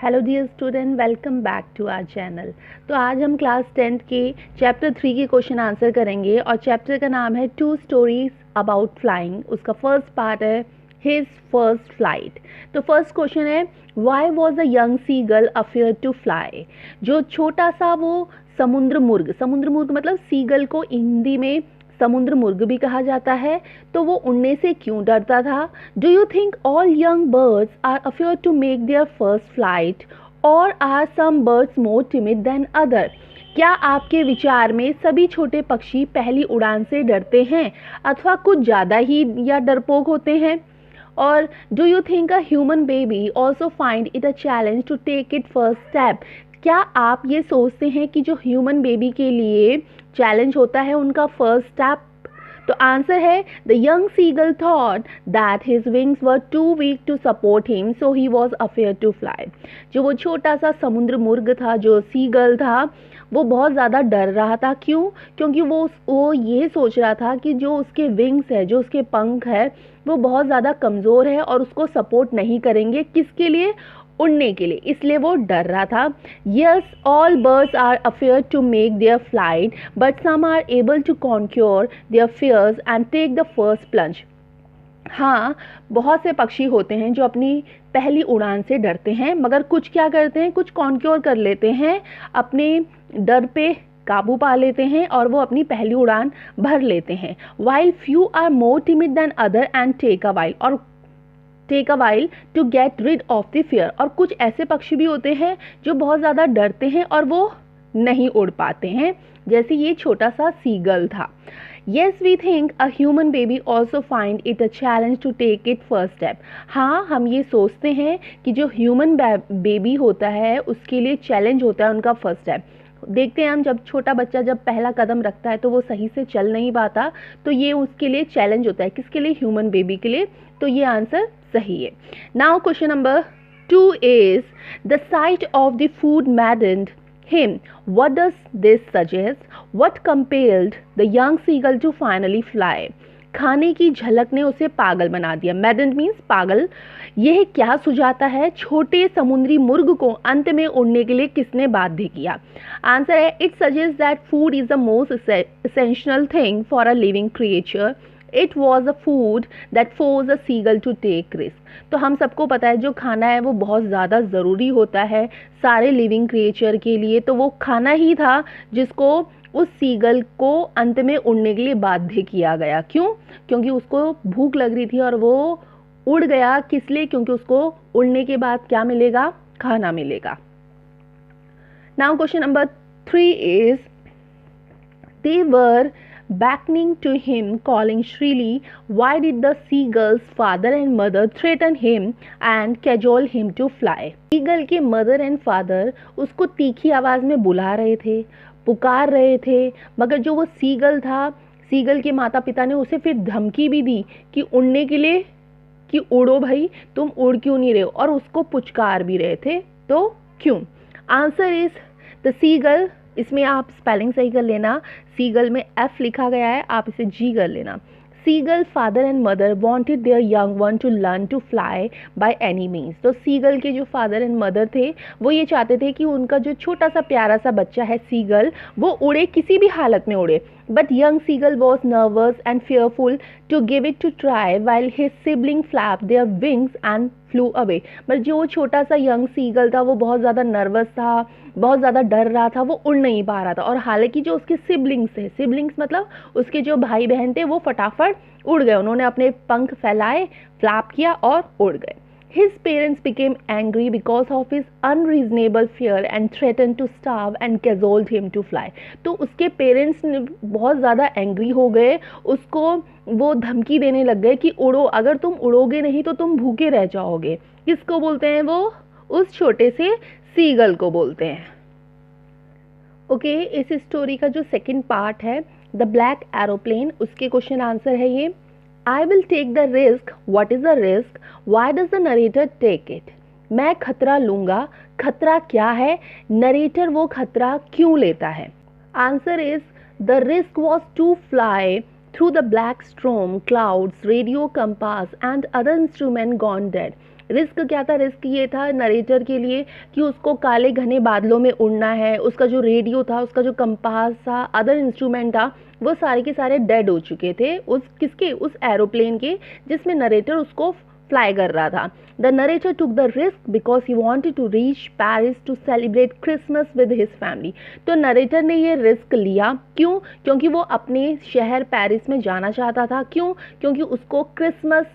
Hello dear student, welcome back to our channel. तो आज हम क्लास 10th के चैप्टर 3 के क्वेश्चन आंसर करेंगे और चैप्टर का नाम है टू स्टोरीज अबाउट फ्लाइंग। उसका फर्स्ट पार्ट है हिज फर्स्ट फ्लाइट। तो फर्स्ट क्वेश्चन है why was a young seagull afraid to fly. जो छोटा सा वो समुद्र मुर्ग मतलब सीगल को हिंदी में समुद्र मुर्ग भी कहा जाता है, तो वो उड़ने से क्यों डरता था। Do you think all young birds are afraid to make their first flight और are some birds more timid than other. क्या आपके विचार में सभी छोटे पक्षी पहली उड़ान से डरते हैं अथवा कुछ ज़्यादा ही या डरपोक होते हैं। और do you think a human baby also find it a challenge to take it first step. क्या आप ये सोचते हैं कि जो ह्यूमन बेबी के लिए चैलेंज होता है उनका फर्स्ट स्टेप। तो आंसर है the young seagull thought that his wings were too weak to support him so he was afraid to fly. जो वो छोटा सा समुद्र मुर्ग था, जो सीगल था, वो बहुत ज़्यादा डर रहा था। क्यों? क्योंकि वो ये सोच रहा था कि जो उसके विंग्स है, जो उसके पंख है, वो बहुत ज़्यादा कमज़ोर है और उसको सपोर्ट नहीं करेंगे। किसके लिए? उड़ने के लिए। इसलिए वो डर रहा था। Yes, all birds are afraid to make their flight but some are able to conquer their fears and take the first plunge. हाँ, बहुत से पक्षी होते हैं जो अपनी पहली उड़ान से डरते हैं, मगर कुछ क्या करते हैं, कुछ कॉन्क्योर कर लेते हैं, अपने डर पे काबू पा लेते हैं और वो अपनी पहली उड़ान भर लेते हैं। While few are more timid than other and take a while to get rid of the fear. और कुछ ऐसे पक्षी भी होते हैं जो बहुत ज़्यादा डरते हैं और वो नहीं उड़ पाते हैं, जैसे ये छोटा सा सीगल था। Yes, we think a human baby also find it a challenge to take it first step. हाँ, हम ये सोचते हैं कि जो ह्यूमन बेबी होता है उसके लिए चैलेंज होता है उनका फर्स्ट स्टेप। देखते हैं हम, जब छोटा बच्चा जब पहला कदम रखता है तो वो सही से चल नहीं पाता, तो ये उसके लिए चैलेंज होता है। किसके लिए? ह्यूमन बेबी के लिए। तो ये आंसर सही है। Now question number 2 is the site of the food मैडन्ड him. What does this suggest? What compelled the young seagull to finally fly? खाने की झलक ने उसे पागल बना दिया। मैडन्ड मीन्स पागल। यह क्या सुझाता है? छोटे समुद्री मुर्ग को अंत में उड़ने के लिए किसने बाध्य किया? आंसर है it suggest that food is the most essential thing for a living creature. It was a food that forced a seagull to take risk. तो हम सबको पता है जो खाना है वो बहुत ज़्यादा ज़रूरी होता है सारे लिविंग क्रिएचर के लिए। तो वो खाना ही था जिसको उस सीगल को अंत में उड़ने के लिए बाध्य किया गया। क्यों? क्योंकि उसको भूख लग रही थी और वो उड़ गया। किस लिए? क्योंकि उसको उड़ने के बाद क्या मिलेगा? खाना मिलेगा। Now question number 3 is they were beckoning to him, calling shrilly. Why did the seagull's father and mother threaten him and cajole him to fly? Seagull के मदर एंड फादर उसको तीखी आवाज़ में बुला रहे थे, पुकार रहे थे, मगर जो वो सीगल था, सीगल के माता पिता ने उसे फिर धमकी भी दी कि उड़ने के लिए, कि उड़ो भाई, तुम उड़ क्यों नहीं रहे हो, और उसको पुचकार भी रहे थे। तो क्यों? Answer is the seagull. इसमें आप स्पेलिंग सही कर लेना, सीगल में एफ लिखा गया है, आप इसे जी कर लेना। Seagull father and mother wanted their young one to learn to fly by any means. तो सीगल के जो फादर एंड मदर थे वो ये चाहते थे कि उनका जो छोटा सा प्यारा सा बच्चा है सीगल, वो उड़े, किसी भी हालत में उड़े। But young seagull was nervous and fearful to give it to try while his sibling flapped their wings and flew away. पर जो छोटा सा यंग सीगल था वो बहुत ज़्यादा नर्वस था, बहुत ज़्यादा डर रहा था, वो उड़ नहीं पा रहा था। और हालांकि जो उसके सिबलिंग्स थे, सिबलिंग्स मतलब उसके जो भाई बहन थे, वो फटाफट उड़ गए। उन्होंने अपने पंख फैलाए, फ्लैप किया और उड़ गए। His parents became angry because of his unreasonable fear and threatened to starve and cajoled him to fly. तो उसके पेरेंट्स ने बहुत ज़्यादा एंग्री हो गए, उसको वो धमकी देने लग गए कि उड़ो, अगर तुम उड़ोगे नहीं तो तुम भूखे रह जाओगे। किसको बोलते हैं वो? उस छोटे से सीगल को बोलते हैं। ओके, इस स्टोरी का जो सेकंड पार्ट है द ब्लैक एरोप्लेन, उसके क्वेश्चन आंसर है ये। I will take the risk. What is the risk? Why does the narrator take it? मैं खतरा लूँगा। खतरा क्या है? नरेटर वो खतरा क्यों लेता है? Answer is the risk was to fly through the black storm, clouds, radio compass and other instrument gone dead. Risk क्या था? रिस्क ये था नरेटर के लिए कि उसको काले घने बादलों में उड़ना है। उसका जो रेडियो था, उसका जो कंपास था, अदर इंस्ट्रूमेंट था, वो सारे के सारे डेड हो चुके थे उस एरोप्लेन के जिसमें नरेटर उसको फ्लाई कर रहा था। The narrator took the risk because he wanted to reach Paris to celebrate Christmas with his family. तो नरेटर ने ये रिस्क लिया, क्यों? क्योंकि वो अपने शहर पेरिस में जाना चाहता था। क्यों? क्योंकि उसको क्रिसमस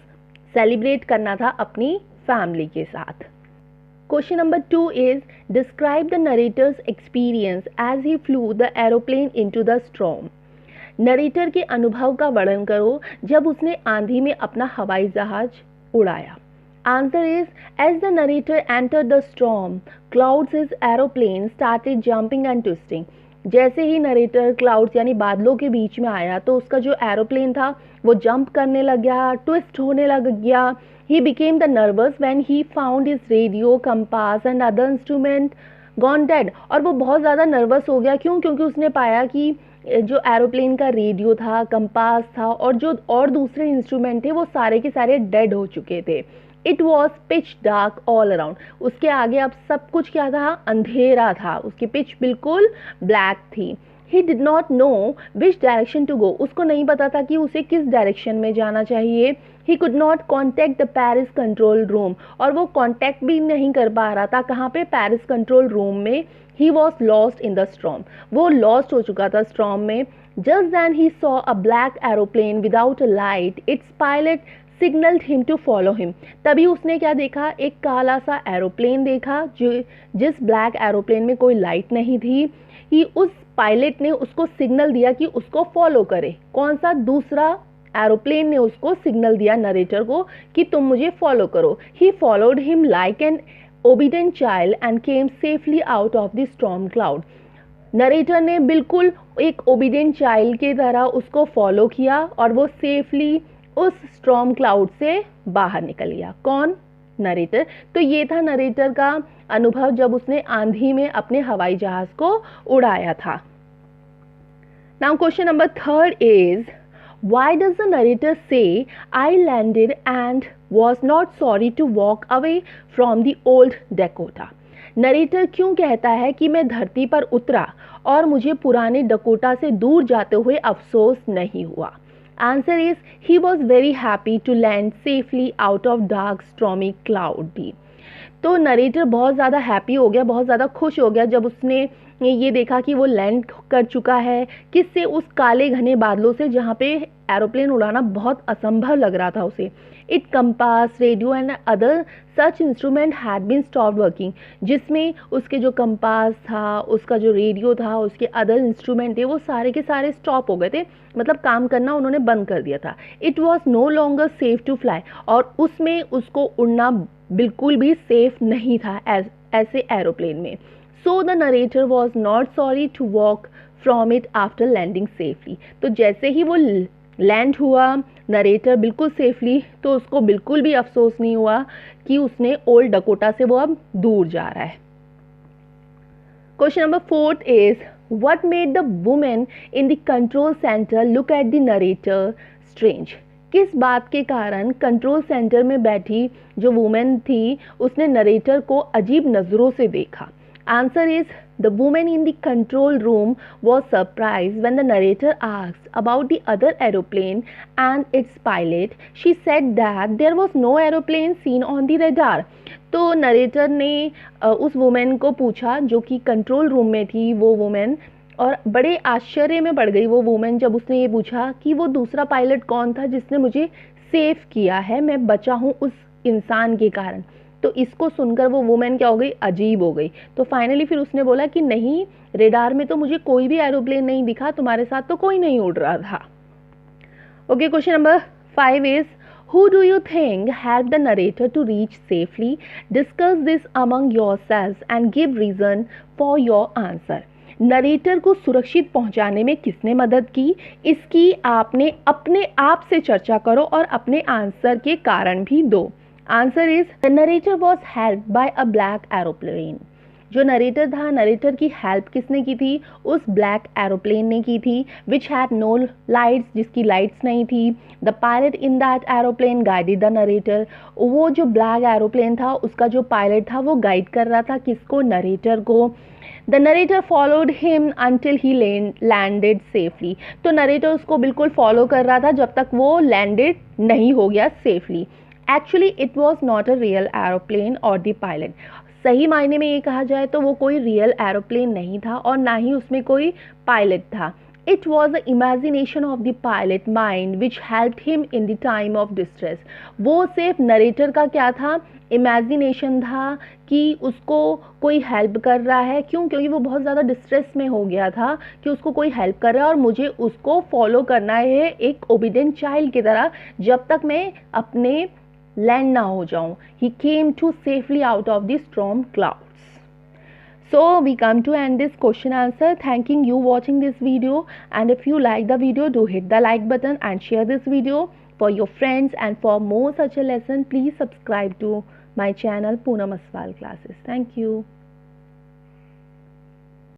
सेलिब्रेट करना था अपनी फैमिली के साथ। Question number 2 is describe the narrator's experience as he flew the aeroplane into the storm. Narrator के अनुभव का वर्णन करो जब उसने आंधी में अपना हवाई जहाज उड़ाया। Answer is as the narrator entered the storm clouds his aeroplane started jumping and twisting. जैसे ही नरेटर क्लाउड्स यानी बादलों के बीच में आया तो उसका जो एरोप्लेन था वो जंप करने लग गया, ट्विस्ट होने लग गया। He became the nervous when he found his radio, compass and other instrument gone dead. और वो बहुत ज़्यादा नर्वस हो गया। क्यों? क्योंकि उसने पाया कि जो एरोप्लेन का रेडियो था, कंपास था और जो और दूसरे इंस्ट्रूमेंट थे वो सारे के सारे डेड हो चुके थे। It was pitch dark all around. उसके आगे अब सब कुछ क्या था? अंधेरा था। उसकी पिच बिल्कुल ब्लैक थी। He did not know which direction to go. उसको नहीं पता था कि उसे किस डायरेक्शन में जाना चाहिए। He could not contact the Paris control room. और वो कॉन्टैक्ट भी नहीं कर पा रहा था। कहाँ पे? पेरिस कंट्रोल रूम में। He was lost in the storm. वो लॉस्ट हो चुका था स्टॉर्म में। Just then he saw a black aeroplane without a light. Its pilot signalled him to follow him. तभी उसने क्या देखा? एक काला सा एरोप्लेन देखा जिस ब्लैक एरोप्लेन में कोई लाइट नहीं थी। कि उस पायलट ने उसको सिग्नल दिया कि उसको फॉलो करे। कौन सा? दूसरा एरोप्लेन ने उसको सिग्नल दिया नरेटर को कि तुम मुझे फॉलो करो। He followed him like an obedient child and came safely out of the storm cloud. Narrator ने बिल्कुल एक ओबीडेंट चाइल्ड की तरह उसको फॉलो किया और वो सेफली उस स्टॉर्म क्लाउड से बाहर निकल गया। कौन? नरेटर। तो ये था नरेटर का अनुभव जब उसने आंधी में अपने हवाई जहाज को उड़ाया था। Now question number 3 is why does the narrator say I landed and was not sorry to walk away from the old Dakota. Narrator क्यों कहता है कि मैं धरती पर उतरा और मुझे पुराने डकोटा से दूर जाते हुए अफसोस नहीं हुआ? Answer is he was very happy to land safely out of dark stormy cloudy। तो नरेटर बहुत ज़्यादा हैप्पी हो गया, बहुत ज़्यादा खुश हो गया जब उसने ये देखा कि वो लैंड कर चुका है। किससे? उस काले घने बादलों से जहाँ पे एरोप्लेन उड़ाना बहुत असंभव लग रहा था उसे। It compass, radio and other such instrument had been stop working. जिसमें उसके जो कंपास था, उसका जो रेडियो था, उसके अदर इंस्ट्रूमेंट थे वो सारे के सारे स्टॉप हो गए थे, मतलब काम करना उन्होंने बंद कर दिया था। It was no longer safe to fly. और उसमें उसको उड़ना बिल्कुल भी सेफ नहीं था ऐसे एरोप्लेन में। So the narrator was not sorry to walk from it after landing safely. तो जैसे ही वो लैंड हुआ नरेटर बिल्कुल सेफली, तो उसको बिल्कुल भी अफसोस नहीं हुआ कि उसने ओल्ड डकोटा से वो अब दूर जा रहा है। Question number 4 is what made the woman in the control center look at the narrator strange। किस बात के कारण कंट्रोल सेंटर में बैठी जो वुमेन थी उसने नरेटर को अजीब नज़रों से देखा? Answer is the women in the control room was surprise when the narrator asked about the other aeroplane and its pilot. She said that there was no aeroplane seen on the radar. तो narrator ने उस women को पूछा जो कि control room में थी वो वुमेन, और बड़े आश्चर्य में पड़ गई वो वुमेन जब उसने ये पूछा कि वो दूसरा पायलट कौन था जिसने मुझे सेव किया है, मैं बचा हूँ उस इंसान के कारण। तो इसको सुनकर वो वुमेन क्या हो गई? अजीब हो गई। तो फाइनली फिर उसने बोला कि नहीं, रेडार में तो मुझे कोई भी एरोप्लेन नहीं दिखा, तुम्हारे साथ तो कोई नहीं उड़ रहा था। Okay, question number 5 is Who do you think helped the narrator to reach safely? Discuss this among yourselves and give reason for your answer। Narrator को सुरक्षित पहुंचाने में किसने मदद की? इसकी आपने अपने आप से चर्चा करो और अपने आंसर के कारण भी दो। Answer is the narrator was helped bye a black aeroplane. जो नरेटर था, नरेटर की हेल्प किसने की थी? उस ब्लैक एरोप्लेन ने की थी, विच हैड नो लाइट्स, जिसकी लाइट्स नहीं थी। The pilot in that aeroplane guided the narrator, वो जो ब्लैक एरोप्लेन था उसका जो पायलट था वो गाइड कर रहा था किसको? नरेटर को। The narrator followed him until he landed safely, तो नरेटर उसको बिल्कुल फॉलो कर रहा था जब तक वो लैंडेड नहीं हो गया safely. Actually it was not a real aeroplane और द पायलट, सही मायने में ये कहा जाए तो वो कोई रियल एरोप्लेन नहीं था और ना ही उसमें कोई पायलट था। It was the imagination of the pilot mind which helped him in the time of distress, वो सिर्फ नरेटर का क्या था? इमेजिनेशन था कि उसको कोई हेल्प कर रहा है। क्यों? क्योंकि वो बहुत ज़्यादा डिस्ट्रेस में हो गया था कि उसको कोई हेल्प कर रहा है और मुझे उसको फॉलो करना है एक ओबीडियंट चाइल्ड की तरह जब तक मैं अपने लैंड ना हो जाऊं। He came to safely out of the storm clouds. So we come to end this question answer. Thanking you watching this video, and if you like the video, do hit the like button and share this video for your friends, and for more such a lesson please subscribe to my channel Poonam Aswal Classes. Thank you.